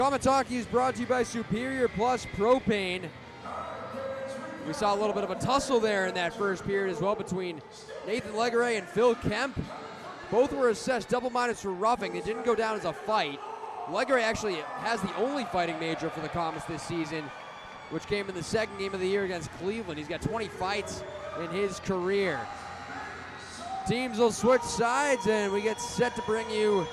Comet Talkie is brought to you by Superior Plus Propane. We saw a little bit of a tussle there in that first period as well between Nathan Legare and Phil Kemp. Both were assessed double minus for roughing. It didn't go down as a fight. Legare actually has the only fighting major for the Comets this season, which came in the second game of the year against Cleveland. He's got 20 fights in his career. Teams will switch sides, and we get set to bring you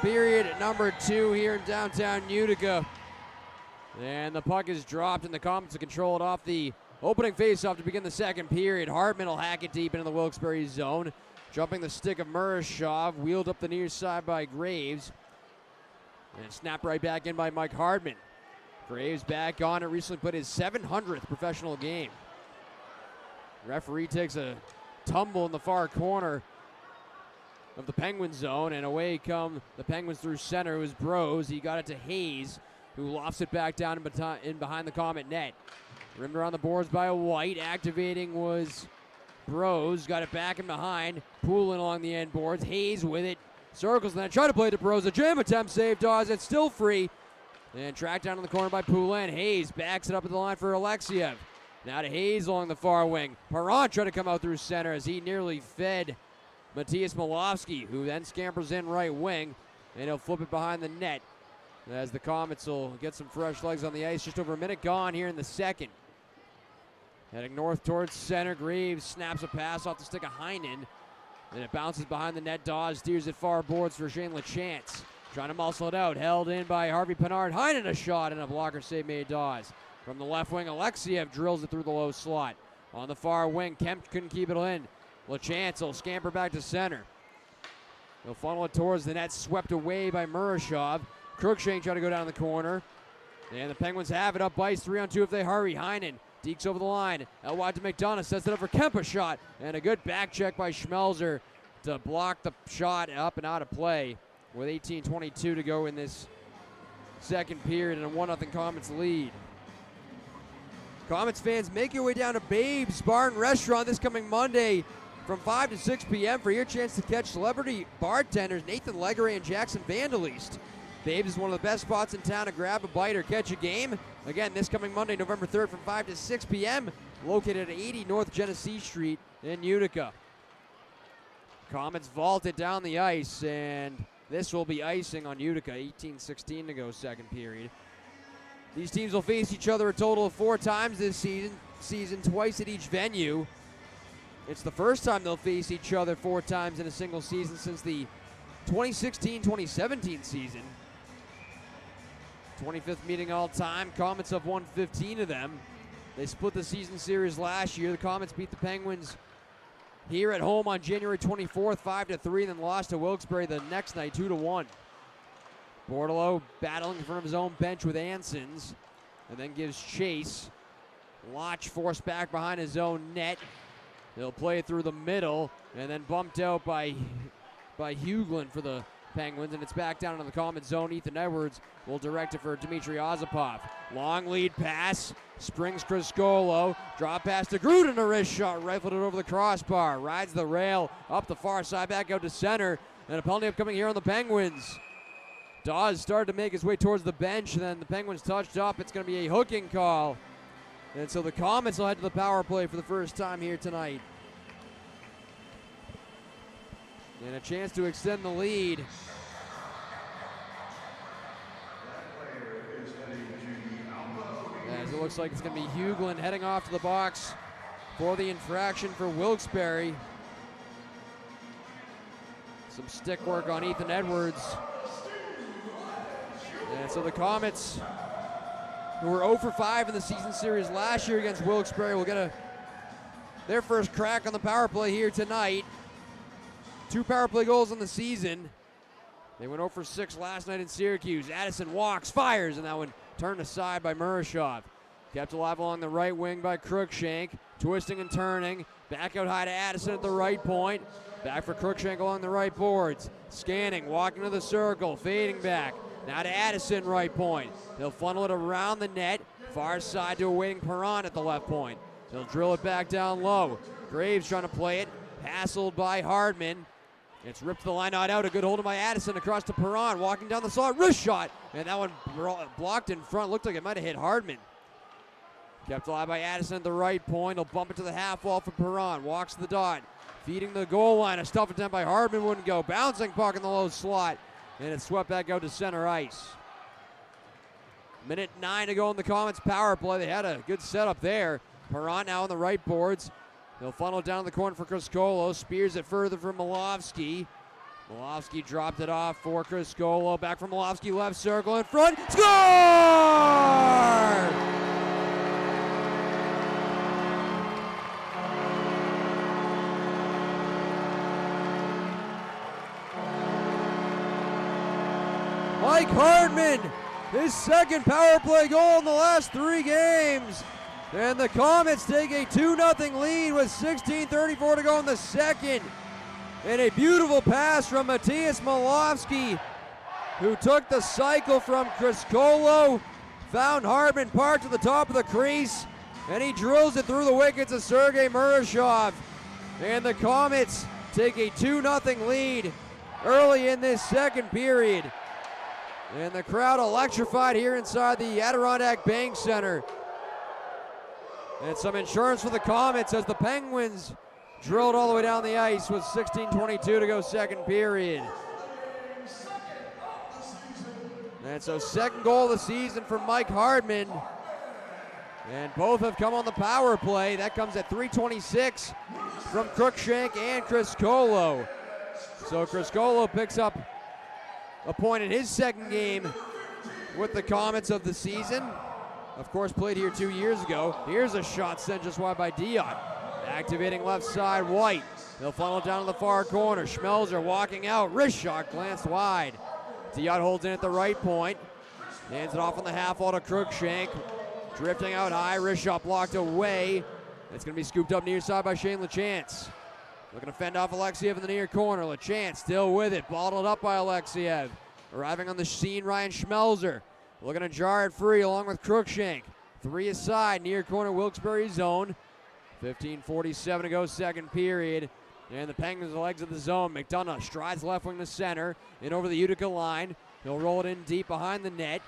period number 2 here in downtown Utica. And the puck is dropped, and the Comets will control it off the opening faceoff to begin the second period. Hartman will hack it deep into the Wilkes-Barre zone. Jumping the stick of Murashov, wheeled up the near side by Graves. And snapped right back in by Mike Hardman. Graves back on it, recently put his 700th professional game. Referee takes a tumble in the far corner of the Penguin zone, and away come the Penguins through center. It was Bros. He got it to Hayes, who lofts it back down in behind the Comet net. Rimmed around the boards by White. Activating was Bros. Got it back and behind. Poulin along the end boards. Hayes with it. Circles then. Try to play to Bros. A jam attempt save. Dawes. It's still free. And tracked down in the corner by Poulin. Hayes backs it up at the line for Alexiev. Now to Hayes along the far wing. Perron trying to come out through center as he nearly fed Matthias Malofsky, who then scampers in right wing, and he'll flip it behind the net as the Comets will get some fresh legs on the ice. Just over a minute gone here in the second. Heading north towards center. Graves snaps a pass off the stick of Heinen, and it bounces behind the net. Dawes steers it far boards for Shane LaChance. Trying to muscle it out. Held in by Harvey Pinard. Heinen a shot, and a blocker save made Dawes. From the left wing, Alexiev drills it through the low slot. On the far wing, Kemp couldn't keep it in. LaChance will scamper back to center. He'll funnel it towards the net, swept away by Murashov. Cruikshank trying to go down the corner. And the Penguins have it up ice, 3-on-2 if they hurry. Heinen dekes over the line. Out wide to McDonough, sets it up for Kemp, a shot. And a good back check by Schmelzer to block the shot up and out of play. With 18:22 to go in this second period and a 1-0 Comets lead. Comets fans, make your way down to Babe's Bar and Restaurant this coming Monday from 5 to 6 p.m. for your chance to catch celebrity bartenders Nathan Legare and Jackson Vandalist. Babe's is one of the best spots in town to grab a bite or catch a game. Again, this coming Monday, November 3rd from 5 to 6 p.m. located at 80 North Genesee Street in Utica. Comets vault it down the ice, and this will be icing on Utica. 18:16 to go, second period. These teams will face each other a total of 4 times this season, twice at each venue. It's the first time they'll face each other 4 times in a single season since the 2016-2017 season. 25th meeting all time. Comets have won 15 of them. They split the season series last year. The Comets beat the Penguins here at home on January 24th, 5-3, then lost to Wilkes-Barre the next night, 2-1. Bordelot battling in front of his own bench with Ansons, and then gives chase. Lotch forced back behind his own net. He'll play it through the middle, and then bumped out by Hughlin for the Penguins, and it's back down into the Comet zone. Ethan Edwards will direct it for Dmitry Ozapov. Long lead pass, springs Criscolo, drop pass to Gruden, a wrist shot, rifled it over the crossbar, rides the rail, up the far side, back out to center, and a penalty upcoming here on the Penguins. Dawes started to make his way towards the bench, and then the Penguins touched up. It's going to be a hooking call. And so the Comets will head to the power play for the first time here tonight. And a chance to extend the lead. As it looks like it's going to be Hughlin heading off to the box for the infraction for Wilkes-Barre. Some stick work on Ethan Edwards. And so the Comets, who were 0 for 5 in the season series last year against Wilkes-Barre, will get their first crack on the power play here tonight. 2 power play goals in the season. They went 0 for 6 last night in Syracuse. Addison walks, fires, and that one turned aside by Murashov. Kept alive along the right wing by Cruikshank. Twisting and turning. Back out high to Addison at the right point. Back for Cruikshank along the right boards. Scanning, walking to the circle, fading back. Now to Addison, right point. He'll funnel it around the net. Far side to a waiting Perron at the left point. He'll drill it back down low. Graves trying to play it. Hassled by Hardman. It's ripped to the line, not out. A good hold by Addison across to Perron. Walking down the slot, wrist shot. And that one blocked in front. Looked like it might have hit Hardman. Kept alive by Addison at the right point. He'll bump it to the half wall for Perron. Walks the dot. Feeding the goal line. A stuff attempt by Hardman wouldn't go. Bouncing puck in the low slot. And it's swept back out to center ice. Minute 9 to go in the Comets power play. They had a good setup there. Perron now on the right boards. He'll funnel it down the corner for Criscolo. Spears it further for Milovsky. Milovsky dropped it off for Criscolo. Back from Milovsky, left circle in front. Score! Mike Hardman, his second power play goal in the last 3 games. And the Comets take a 2-0 lead with 16:34 to go in the second. And a beautiful pass from Matthias Milovsky, who took the cycle from Criscolo, found Hardman parked to the top of the crease, and he drills it through the wickets of Sergei Murashov. And the Comets take a 2-0 lead early in this second period. And the crowd electrified here inside the Adirondack Bank Center. And some insurance for the Comets as the Penguins drilled all the way down the ice with 16:22 to go second period. And so second goal of the season for Mike Hardman. And both have come on the power play. That comes at 3:26 from Cruikshank and Criscolo. So Criscolo picks up a point in his second game with the Comets of the season. Of course, played here 2 years ago. Here's a shot sent just wide by Dion. Activating left side, White. They'll funnel down to the far corner. Schmelzer walking out. Wrist shot glanced wide. Dion holds in at the right point. Hands it off on the half wall to Cruikshank. Drifting out high. Wrist shot blocked away. It's going to be scooped up near side by Shane Lachance. Looking to fend off Alexiev in the near corner. Lachance still with it. Bottled up by Alexiev. Arriving on the scene, Ryan Schmelzer. Looking to jar it free along with Cruikshank. 3 aside, near corner Wilkes-Barre zone. 15:47 to go second period. And the Penguins, the legs of the zone. McDonough strides left wing to center. In over the Utica line. He'll roll it in deep behind the net.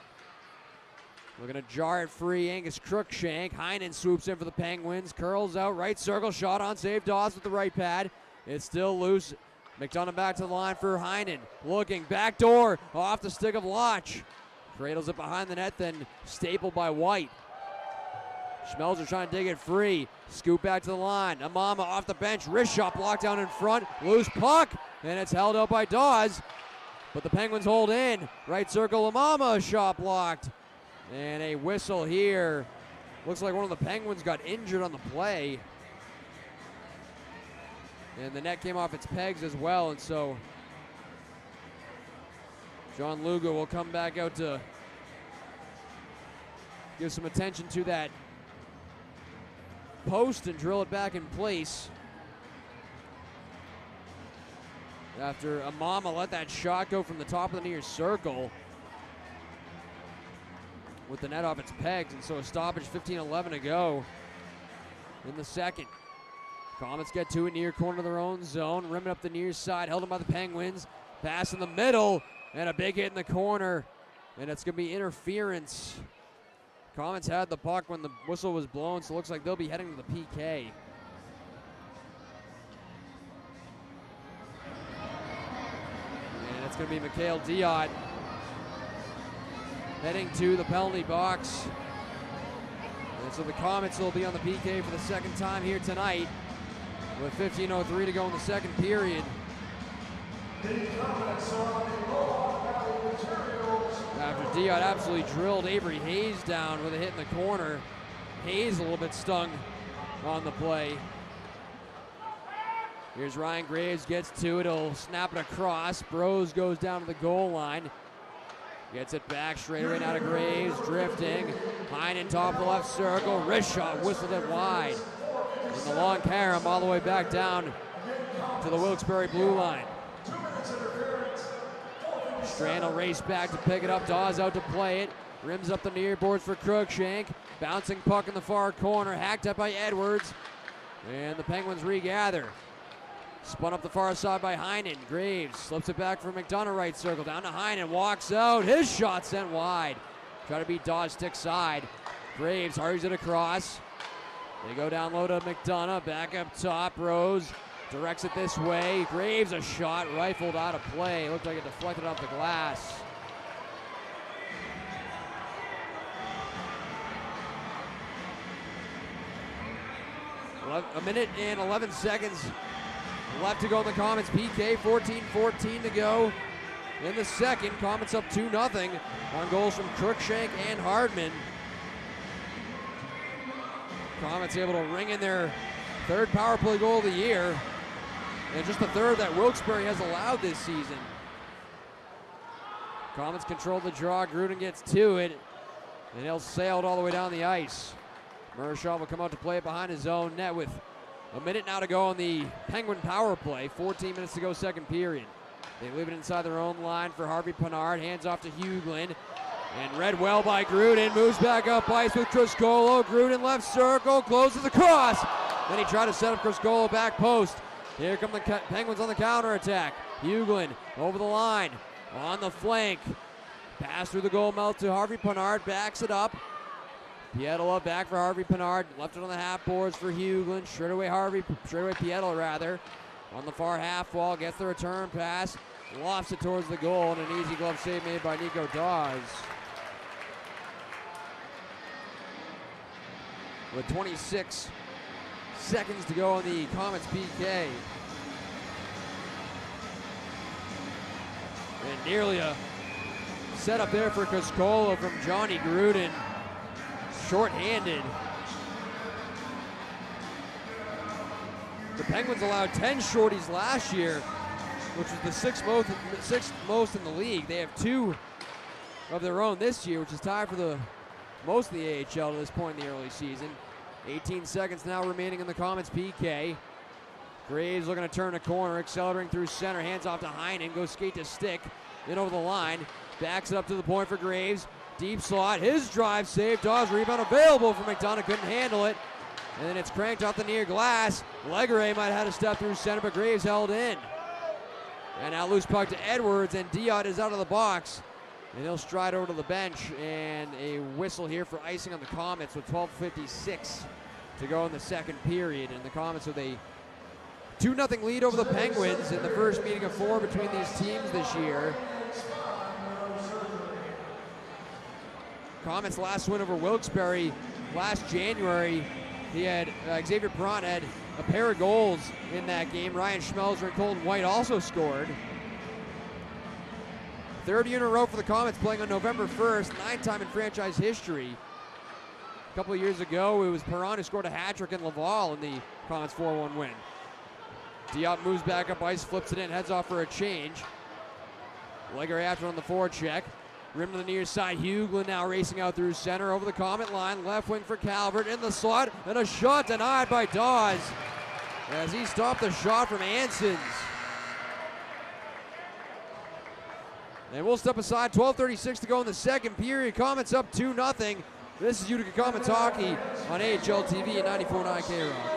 Looking to jar it free, Angus Cruikshank. Heinen swoops in for the Penguins. Curls out, right circle, shot on save. Dawes with the right pad. It's still loose. McDonough back to the line for Heinen. Looking, back door, off the stick of Lodge. Cradles it behind the net, then stapled by White. Schmelzer trying to dig it free. Scoop back to the line. Amama off the bench. Wrist shot blocked down in front. Loose puck, and it's held out by Dawes. But the Penguins hold in. Right circle, Amama, shot blocked. And a whistle here. Looks like one of the Penguins got injured on the play. And the net came off its pegs as well, and so John Lugo will come back out to give some attention to that post and drill it back in place. After Amama let that shot go from the top of the near circle with the net off its pegs, and so a stoppage, 15:11 to go in the second. Comets get to it near corner of their own zone, rimming up the near side, held them by the Penguins. Pass in the middle, and a big hit in the corner, and it's going to be interference. Comets had the puck when the whistle was blown, so it looks like they'll be heading to the PK. And it's going to be Mikhail Diot heading to the penalty box. And so the Comets will be on the PK for the second time here tonight with 15:03 to go in the second period. After Diot absolutely drilled Avery Hayes down with a hit in the corner. Hayes a little bit stung on the play. Here's Ryan Graves, gets to it, he'll snap it across. Bros goes down to the goal line. Gets it back straight away now to Graves, drifting. Heinen top of the left circle, wrist shot, whistled it wide. And the long carom all the way back down to the Wilkes-Barre blue line. Strand will race back to pick it up. Dawes out to play it. Rims up the near boards for Cruikshank. Bouncing puck in the far corner. Hacked up by Edwards. And the Penguins regather. Spun up the far side by Heinen. Graves slips it back for McDonough, right circle. Down to Heinen, walks out. His shot sent wide. Try to beat Dawes stick side. Graves hurries it across. They go down low to McDonough. Back up top. Rose directs it this way. Graves a shot rifled out of play. Looked like it deflected off the glass. A minute and 11 seconds left to go in the Comets PK. 14-14 to go in the second. Comets up 2-0 on goals from Cruikshank and Hardman. Comets able to ring in their third power play goal of the year, and just the third that Wilkes-Barre has allowed this season. Comets control the draw. Gruden gets to it, and he'll sail it all the way down the ice. Mershaw will come out to play it behind his own net with a minute now to go on the Penguin power play. 14 minutes to go second period. They leave it inside their own line for Harvey Pinard. Hands off to Huglin. And read well by Gruden. Moves back up ice with Criscolo. Gruden left circle. Closes across. Then he tried to set up Criscolo back post. Here come the Penguins on the counterattack. Huglin over the line. On the flank. Pass through the goal mouth to Harvey Pinard. Backs it up. Pietila back for Harvey Pinard. Left it on the half boards for Huglin. Straight away Pietila rather. On the far half wall. Gets the return pass. Lofts it towards the goal. And an easy glove save made by Nico Dawes. With 26 seconds to go on the Comets PK. And nearly a setup there for Criscolo from Johnny Gruden. Short-handed. The Penguins allowed 10 shorties last year, which was the sixth most in the league. They have 2 of their own this year, which is tied for the most of the AHL to this point in the early season. 18 seconds now remaining in the Comets PK. Graves looking to turn a corner, accelerating through center, hands off to Heinen, goes skate to stick, in over the line, backs it up to the point for Graves. Deep slot, his drive save, Dawes rebound available for McDonough, couldn't handle it. And then it's cranked off the near glass. Legare might have had to step through center, but Graves held in. And now loose puck to Edwards, and Diot is out of the box. And he'll stride over to the bench, and a whistle here for icing on the Comets with 12:56 to go in the second period. And the Comets with a 2-0 lead over the Penguins in the first meeting of 4 between these teams this year. Comets last win over Wilkes-Barre last January. He had Xavier Perron had a pair of goals in that game. Ryan Schmelzer and Colton White also scored. Third year in a row for the Comets, playing on November 1st, 9th time in franchise history. A couple of years ago, it was Perron who scored a hat trick in Laval in the Comets 4-1 win. Diop moves back up ice, flips it in, heads off for a change. Legare after on the forecheck. Rim to the near side, Huglin now racing out through center over the Comet line. Left wing for Calvert in the slot, and a shot denied by Dawes as he stopped the shot from Ansons. And we'll step aside, 12:36 to go in the second period. Comets up 2-0. This is Utica Comets Hockey on AHL TV at 94.9 K-Rock.